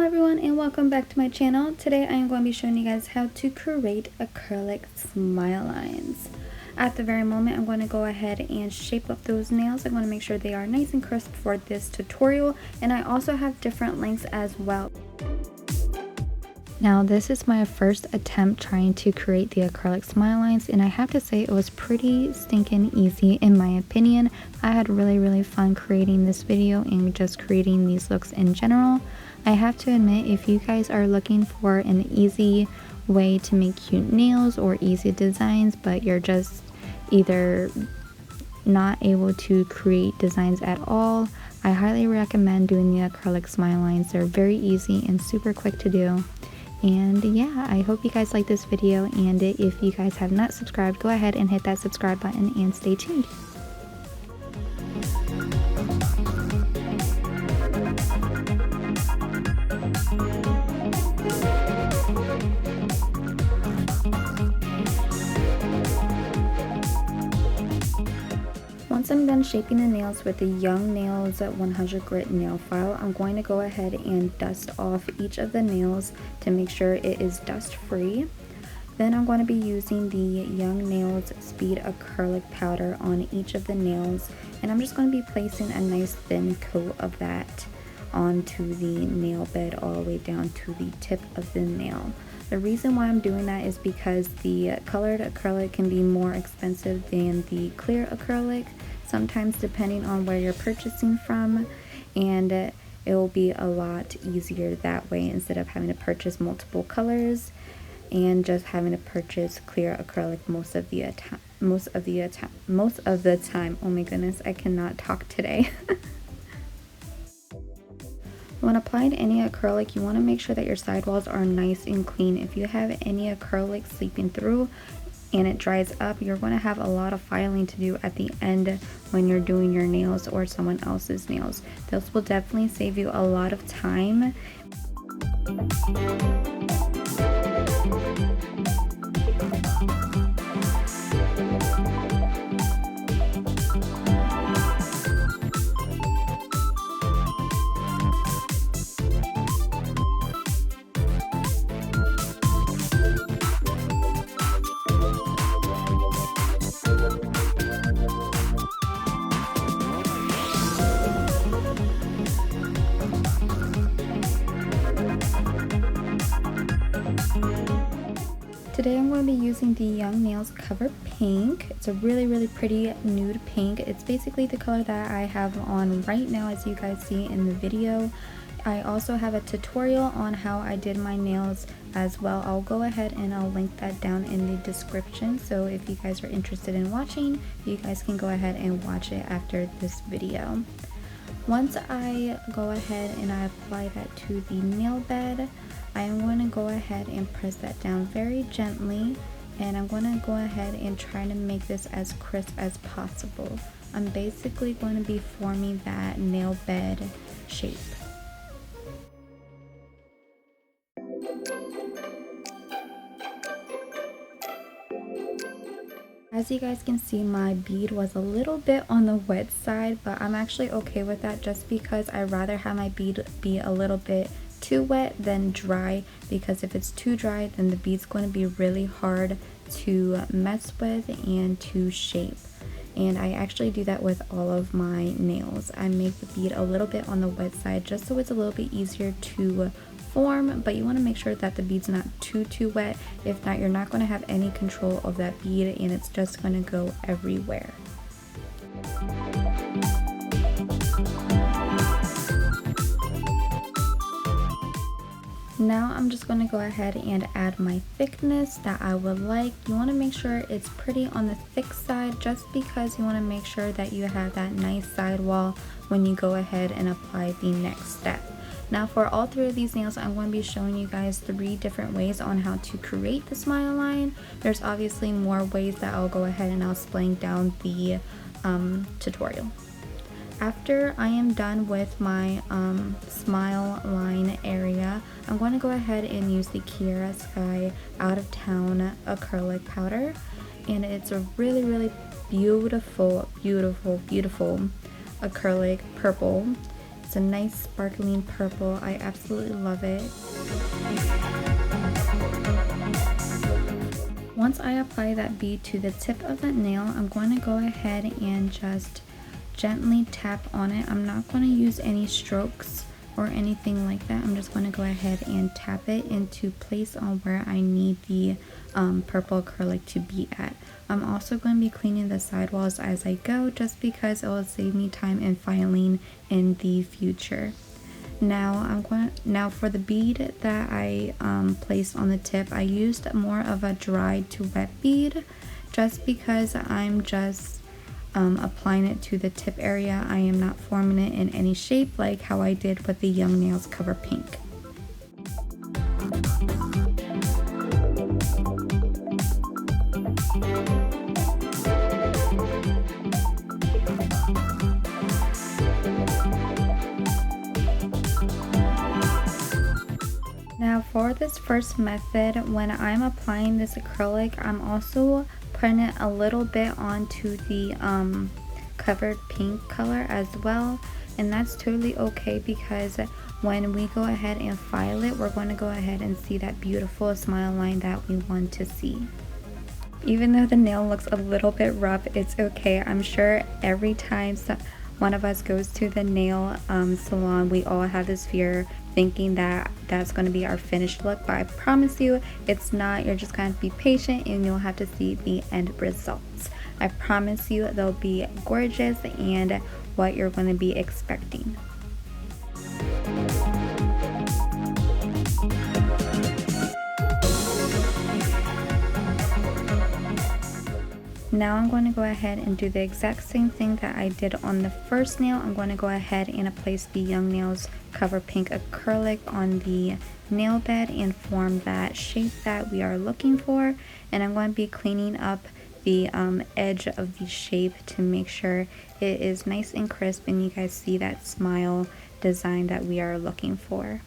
everyone, and welcome back to my channel. Today I am going to be showing you guys how to create acrylic smile lines. At the very moment, I'm going to go ahead and shape up those nails. I'm going to make sure they are nice and crisp for this tutorial, and I also have different lengths as well. Now this is my first attempt trying to create the acrylic smile lines, and I have to say it was pretty stinking easy in my opinion. I had really fun creating this video and just creating these looks in general. I have to admit, if you guys are looking for an easy way to make cute nails or easy designs, but you're just either not able to create designs at all, I highly recommend doing the acrylic smile lines. They're very easy and super quick to do. And yeah, I hope you guys like this video, and if you guys have not subscribed, go ahead and hit that subscribe button and stay tuned. Once I'm done shaping the nails with the Young Nails 100 Grit nail file, I'm going to go ahead and dust off each of the nails to make sure it is dust free. Then I'm going to be using the Young Nails Speed Acrylic powder on each of the nails, and I'm just going to be placing a nice thin coat of that onto the nail bed all the way down to the tip of the nail. The reason why I'm doing that is because the colored acrylic can be more expensive than the clear acrylic, sometimes depending on where you're purchasing from, and it will be a lot easier that way instead of having to purchase multiple colors and just having to purchase clear acrylic most of the time. Oh my goodness, I cannot talk today. When applying any acrylic, you want to make sure that your sidewalls are nice and clean. If you have any acrylic seeping through and it dries up, you're going to have a lot of filing to do at the end when you're doing your nails or someone else's nails. This will definitely save you a lot of time. Today I'm going to be using the Young Nails Cover Pink. It's a really pretty nude pink. It's basically the color that I have on right now, as you guys see in the video. I also have a tutorial on how I did my nails as well. I'll go ahead and I'll link that down in the description, so if you guys are interested in watching, you guys can go ahead and watch it after this video. Once I go ahead and I apply that to the nail bed, I am going to go ahead and press that down very gently, and I'm going to go ahead and try to make this as crisp as possible. I'm basically going to be forming that nail bed shape. As you guys can see, my bead was a little bit on the wet side, but I'm actually okay with that just because I'd rather have my bead be a little bit too wet than dry, because if it's too dry then the bead's going to be really hard to mess with and to shape. And I actually do that with all of my nails. I make the bead a little bit on the wet side just so it's a little bit easier to form, but you want to make sure that the bead's not too wet. If not, you're not going to have any control of that bead and it's just going to go everywhere. Now I'm just going to go ahead and add my thickness that I would like. You want to make sure it's pretty on the thick side, just because you want to make sure that you have that nice sidewall when you go ahead and apply the next step. Now for all three of these nails, I'm going to be showing you guys 3 different ways on how to create the smile line. There's obviously more ways that I'll go ahead and I'll explain down the tutorial. After I am done with my smile line area, I'm going to go ahead and use the Kiara Sky Out of Town acrylic powder, and it's a really beautiful acrylic purple. It's a nice sparkling purple. I absolutely love it. Once I apply that bead to the tip of that nail, I'm going to go ahead and just gently tap on it. I'm not going to use any strokes or anything like that. I'm just going to go ahead and tap it into place on where I need the purple acrylic to be at. I'm also going to be cleaning the sidewalls as I go, just because it will save me time in filing in the future. Now for the bead that I placed on the tip, I used more of a dry to wet bead, just because I'm just applying it to the tip area. I am not forming it in any shape like how I did with the Young Nails Cover Pink. Now for this first method, when I'm applying this acrylic, I'm also putting it a little bit onto the covered pink color as well, and that's totally okay, because when we go ahead and file it, we're going to go ahead and see that beautiful smile line that we want to see. Even though the nail looks a little bit rough, it's okay. I'm sure every time one of us goes to the nail salon, we all have this fear thinking that that's going to be our finished look, but I promise you it's not. You're just going to be patient and you'll have to see the end results. I promise you they'll be gorgeous and what you're going to be expecting. Now I'm going to go ahead and do the exact same thing that I did on the first nail. I'm going to go ahead and place the Young Nails Cover Pink acrylic on the nail bed and form that shape that we are looking for. And I'm going to be cleaning up the edge of the shape to make sure it is nice and crisp and you guys see that smile design that we are looking for.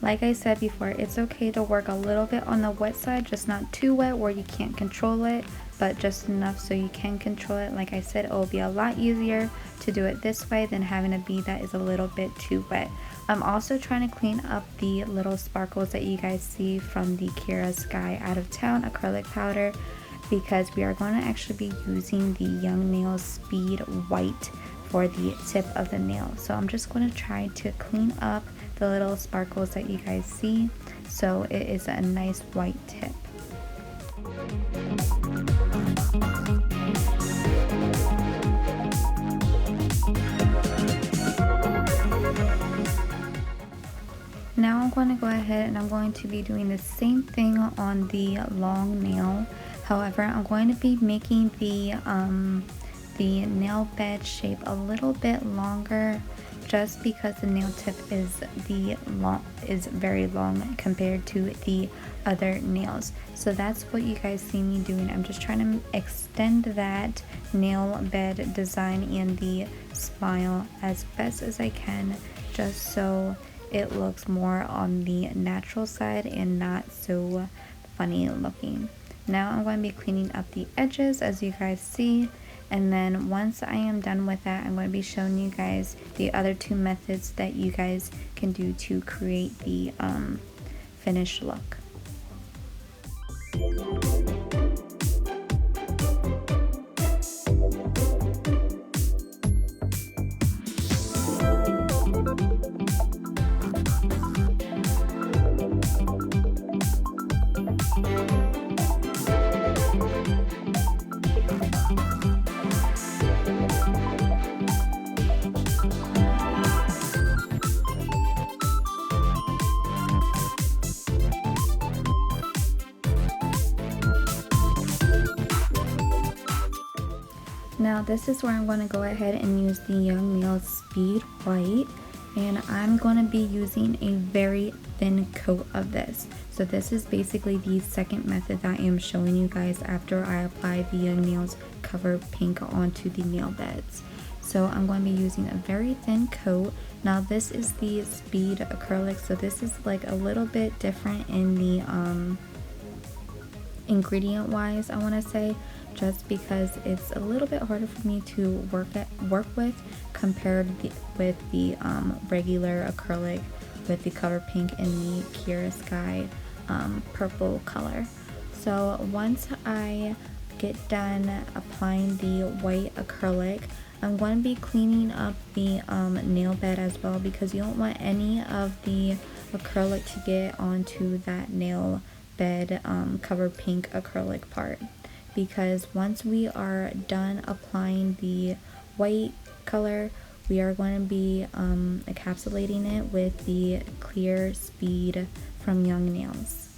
Like I said before, it's okay to work a little bit on the wet side, just not too wet where you can't control it, but just enough so you can control it. Like I said, it will be a lot easier to do it this way than having a bead that is a little bit too wet. I'm also trying to clean up the little sparkles that you guys see from the Kira Sky Out of Town acrylic powder, because we are going to actually be using the Young Nails Speed White for the tip of the nail. So I'm just going to try to clean up the little sparkles that you guys see so it is a nice white tip. Now I'm going to go ahead and I'm going to be doing the same thing on the long nail. However, I'm going to be making the nail bed shape a little bit longer, just because the nail tip is very long compared to the other nails. So that's what you guys see me doing. I'm just trying to extend that nail bed design and the smile as best as I can, just so it looks more on the natural side and not so funny looking. Now I'm going to be cleaning up the edges as you guys see, and then once I am done with that, I'm going to be showing you guys the other two methods that you guys can do to create the finished look. Now this is where I'm going to go ahead and use the Young Nails Speed White, and I'm going to be using a very thin coat of this. So this is basically the second method that I am showing you guys after I apply the Young Nails Cover Pink onto the nail beds. So I'm going to be using a very thin coat. Now this is the Speed Acrylic, so this is like a little bit different in the ingredient wise, I want to say, just because it's a little bit harder for me to work with compared with the regular acrylic with the Cover Pink and the Kira Sky purple color. So once I get done applying the white acrylic, I'm going to be cleaning up the nail bed as well, because you don't want any of the acrylic to get onto that nail bed Cover Pink acrylic part, because once we are done applying the white color, we are going to be encapsulating it with the Clear Speed from Young Nails.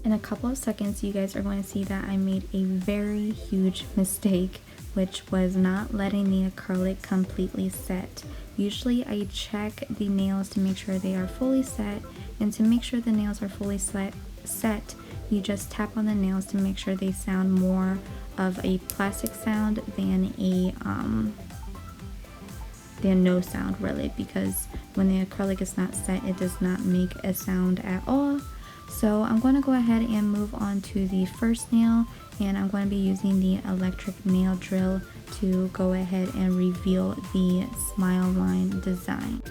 In a couple of seconds, you guys are going to see that I made a very huge mistake, which was not letting the acrylic completely set. Usually I check the nails to make sure they are fully set, and to make sure the nails are fully set, you just tap on the nails to make sure they sound more of a plastic sound than a no sound, really, because when the acrylic is not set, it does not make a sound at all. So I'm going to go ahead and move on to the first nail, and I'm going to be using the electric nail drill to go ahead and reveal the smile line design.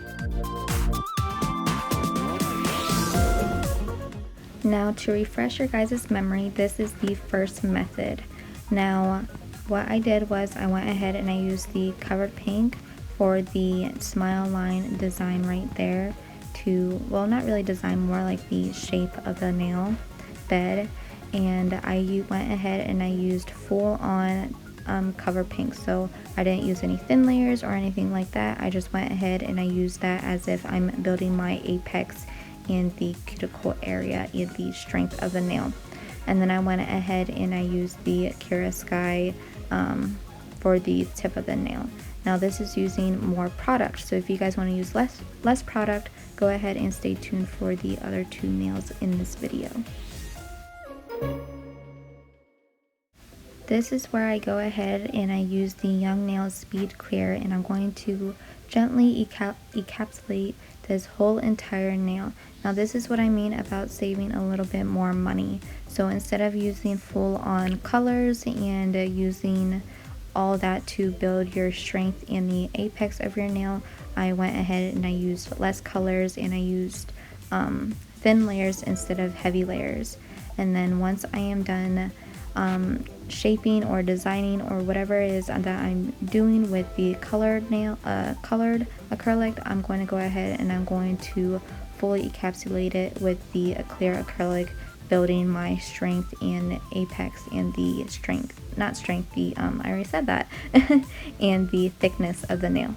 Now, to refresh your guys' memory, this is the first method. Now, what I did was I went ahead and I used the Cover Pink for the smile line design right there to, well, not really design, more like the shape of the nail bed. And I went ahead and I used full on Cover Pink, so I didn't use any thin layers or anything like that. I just went ahead and I used that as if I'm building my apex and the cuticle area and the strength of the nail. And then I went ahead and I used the Kira Sky for the tip of the nail. Now this is using more product, so if you guys want to use less product, go ahead and stay tuned for the other two nails in this video. This is where I go ahead and I use the Young Nails Speed Clear, and I'm going to gently encapsulate this whole entire nail. Now this is what I mean about saving a little bit more money. So instead of using full on colors and using all that to build your strength in the apex of your nail, I went ahead and I used less colors and I used thin layers instead of heavy layers. And then once I am done shaping or designing or whatever it is that I'm doing with the colored acrylic, I'm going to go ahead and I'm going to fully encapsulate it with the clear acrylic, building my strength and apex and the strength, not strength, the I already said that, and the thickness of the nail.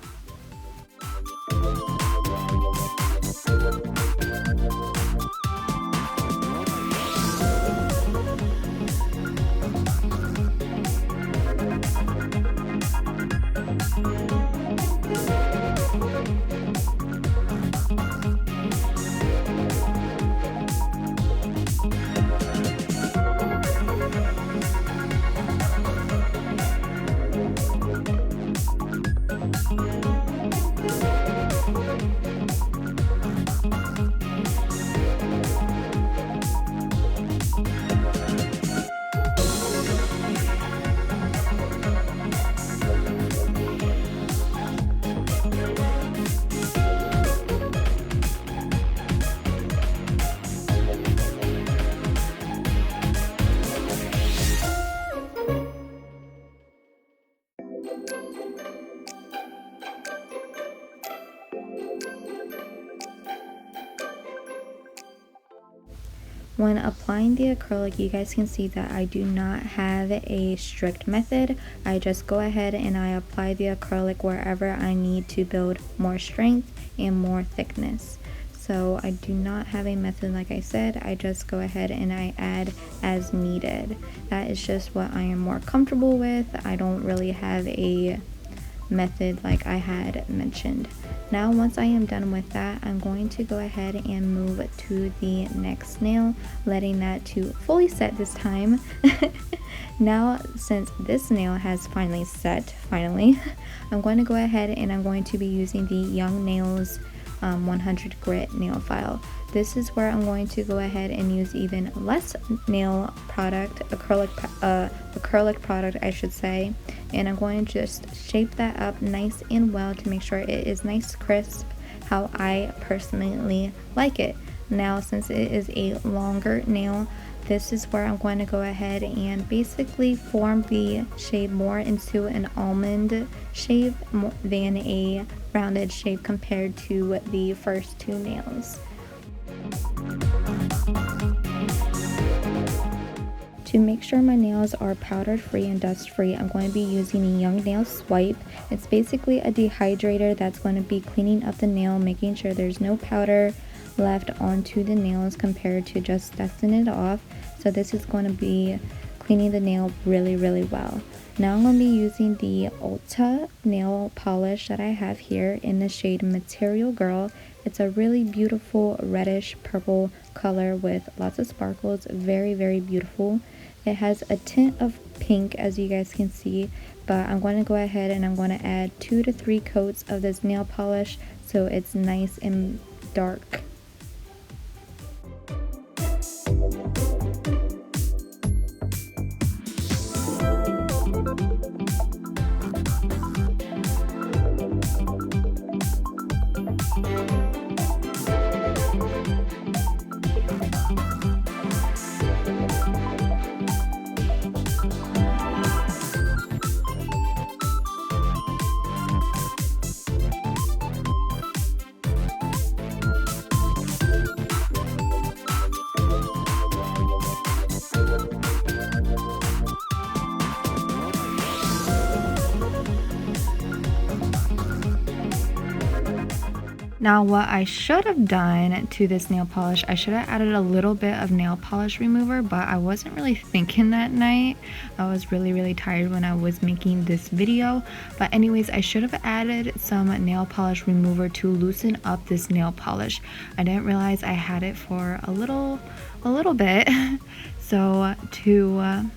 When applying the acrylic, you guys can see that I do not have a strict method. I just go ahead and I apply the acrylic wherever I need to build more strength and more thickness. So I do not have a method, like I said. I just go ahead and I add as needed. That is just what I am more comfortable with. I don't really have a method like I had mentioned. Now once I am done with that, I'm going to go ahead and move to the next nail, letting that to fully set this time. Now since this nail has finally set, I'm going to go ahead and I'm going to be using the Young Nails 100 grit nail file. This is where I'm going to go ahead and use even less nail product, acrylic product I should say, and I'm going to just shape that up nice and well to make sure it is nice crisp how I personally like it. Now since it is a longer nail, this is where I'm going to go ahead and basically form the shape more into an almond shape than a rounded shape compared to the first two nails. To make sure my nails are powder free and dust free, I'm going to be using a Young Nail Swipe. It's basically a dehydrator that's going to be cleaning up the nail, making sure there's no powder left onto the nails compared to just dusting it off. So this is going to be cleaning the nail really well. Now I'm going to be using the Ulta nail polish that I have here in the shade Material Girl. It's a really beautiful reddish purple color with lots of sparkles, very beautiful. It has a tint of pink as you guys can see, but I'm going to go ahead and I'm going to add 2 to 3 coats of this nail polish so it's nice and dark. Now what I should have done to this nail polish, I should have added a little bit of nail polish remover, but I wasn't really thinking that night. I was really tired when I was making this video. But anyways, I should have added some nail polish remover to loosen up this nail polish. I didn't realize I had it for a little bit. So to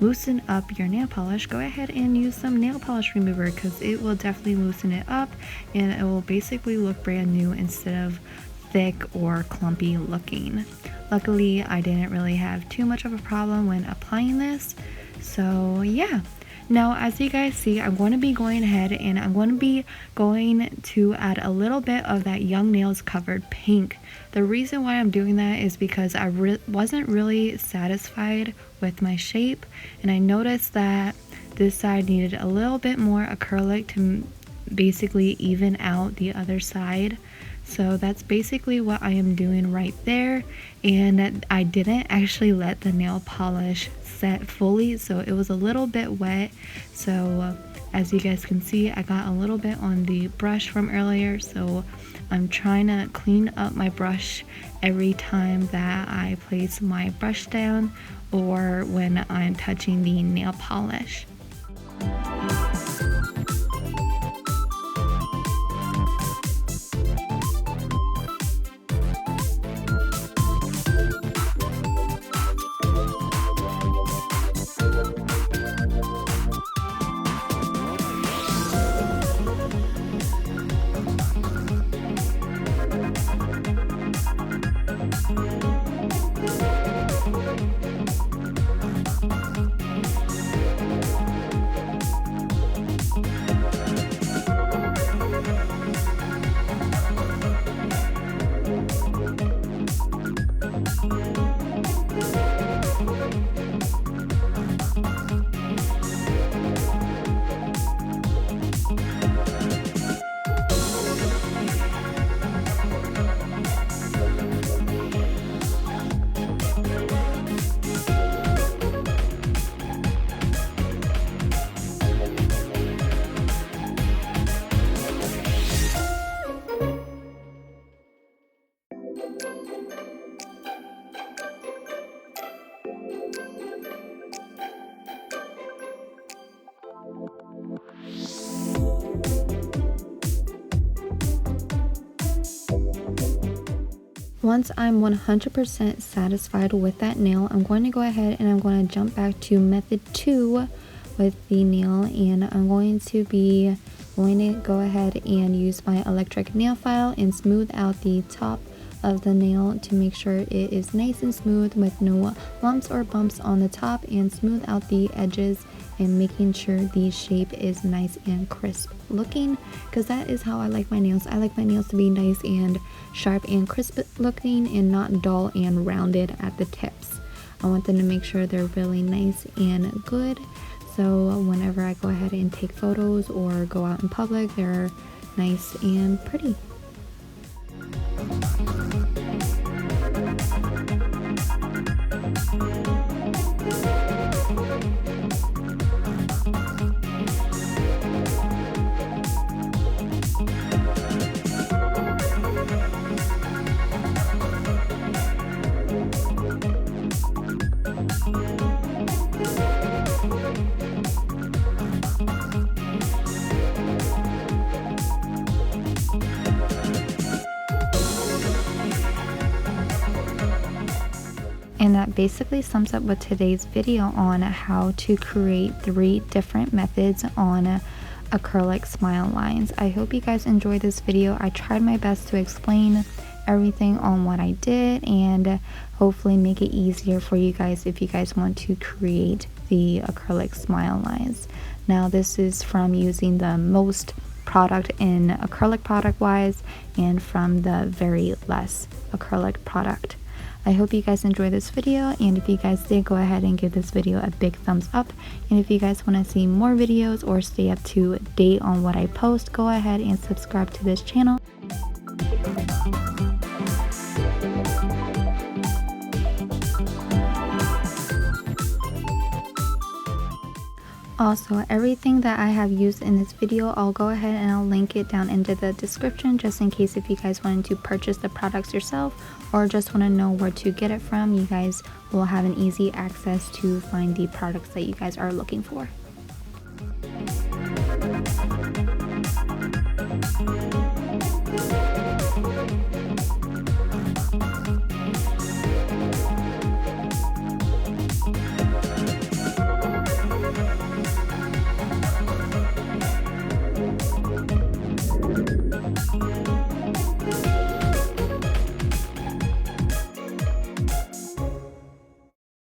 loosen up your nail polish, go ahead and use some nail polish remover because it will definitely loosen it up and it will basically look brand new instead of thick or clumpy looking. Luckily, I didn't really have too much of a problem when applying this. So yeah. Now, as you guys see, I'm going to be going ahead and I'm going to be going to add a little bit of that Young Nails Covered Pink. The reason why I'm doing that is because I wasn't really satisfied with my shape, and I noticed that this side needed a little bit more acrylic to basically even out the other side. So that's basically what I am doing right there, and I didn't actually let the nail polish set fully, so it was a little bit wet. So as you guys can see, I got a little bit on the brush from earlier, so I'm trying to clean up my brush every time that I place my brush down or when I'm touching the nail polish. Once I'm 100% satisfied with that nail, I'm going to go ahead and I'm going to jump back to method 2 with the nail, and I'm going to go ahead and use my electric nail file and smooth out the top of the nail to make sure it is nice and smooth with no lumps or bumps on the top, and smooth out the edges and making sure the shape is nice and crisp looking, because that is how I like my nails. I like my nails to be nice and sharp and crisp looking and not dull and rounded at the tips. I want them to make sure they're really nice and good, so whenever I go ahead and take photos or go out in public, they're nice and pretty. And that basically sums up with today's video on how to create 3 different methods on acrylic smile lines. I hope you guys enjoyed this video. I tried my best to explain everything on what I did and hopefully make it easier for you guys if you guys want to create the acrylic smile lines. Now this is from using the most product in acrylic product wise and from the very less acrylic product. I hope you guys enjoyed this video, and if you guys did, go ahead and give this video a big thumbs up. And if you guys want to see more videos or stay up to date on what I post, go ahead and subscribe to this channel. Also, everything that I have used in this video, I'll go ahead and I'll link it down into the description, just in case if you guys wanted to purchase the products yourself or just want to know where to get it from, you guys will have an easy access to find the products that you guys are looking for.